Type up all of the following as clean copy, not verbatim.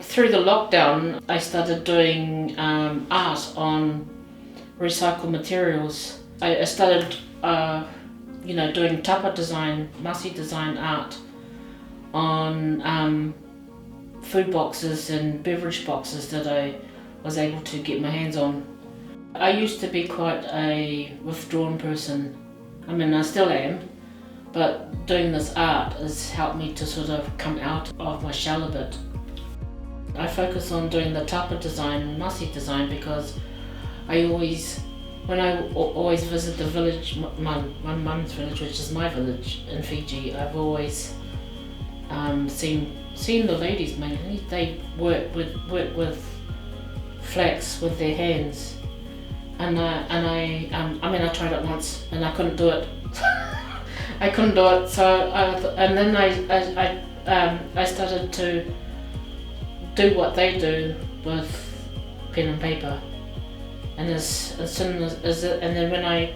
Through the lockdown, I started doing art on recycled materials. I started, doing tapa design, masi design art on food boxes and beverage boxes that I was able to get my hands on. I used to be quite a withdrawn person. I mean, I still am, but doing this art has helped me to sort of come out of my shell a bit. I focus on doing the tapa design, masi design, because when I always visit the village, my mum's village, which is my village in Fiji, I've always seen the ladies mainly. They work with flax with their hands, and I tried it once and I couldn't do it. I couldn't do it. So then I started to do what they do with pen and paper, and as soon as it, and then it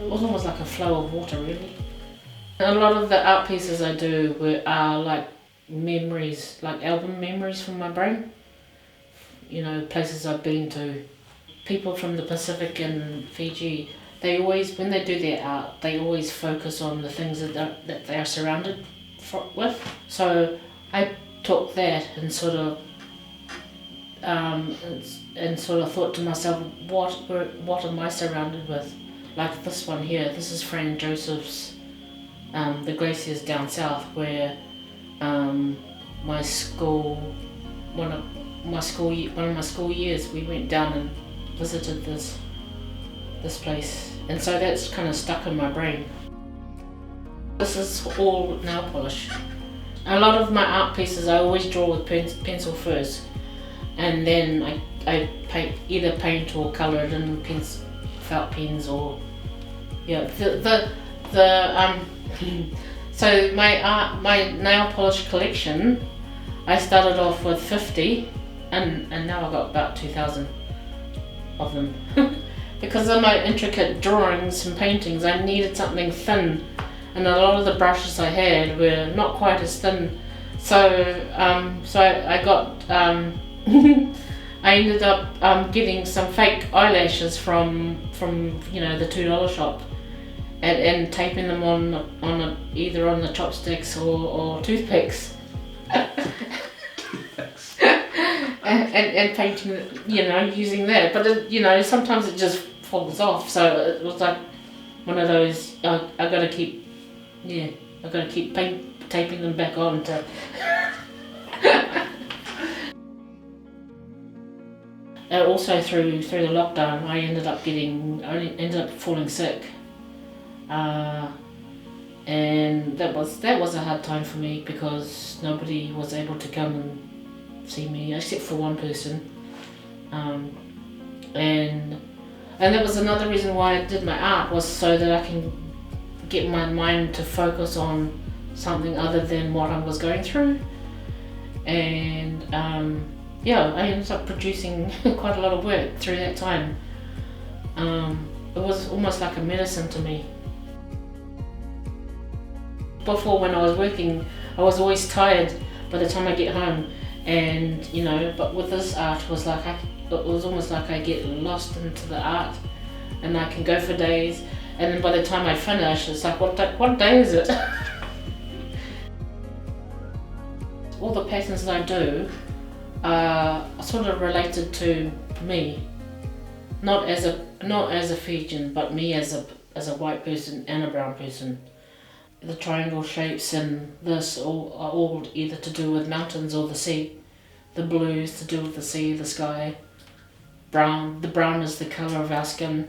was almost like a flow of water, really. A lot of the art pieces I do are like memories, like album memories from my brain. Places I've been to. People from the Pacific and Fiji, when they do their art, they always focus on the things that they are surrounded with. So I took that and sort of thought to myself, what am I surrounded with? Like this one here, this is Fran Joseph's the glaciers down south, where my school, one of my school years, we went down and visited this place, and so that's kind of stuck in my brain. This is all nail polish. A lot of my art pieces I always draw with pencil first, and then I either paint or colour it in felt pens, or so my nail polish collection, I started off with 50 and now I've got about 2,000 of them. Because of my intricate drawings and paintings, I needed something thin, and a lot of the brushes I had were not quite as thin. So I got I ended up getting some fake eyelashes from the $2 shop, and taping them on either on the chopsticks or toothpicks. and painting, using that, but sometimes it just falls off. So it was like one of those. I gotta keep taping them back on to. Also through the lockdown, I ended up falling sick, and that was a hard time for me, because nobody was able to come and see me except for one person, and that was another reason why I did my art, was so that I can get my mind to focus on something other than what I was going through. And I ended up producing quite a lot of work through that time. It was almost like a medicine to me. Before, when I was working, I was always tired by the time I get home, and but with this art, it was almost like I get lost into the art, and I can go for days, and then by the time I finish, it's like, what day is it? All the patterns that I do are sort of related to me, not as a Fijian, but me as a white person and a brown person. The triangle shapes and this are all either to do with mountains or the sea. The blue is to do with the sea, the sky. The brown is the colour of our skin.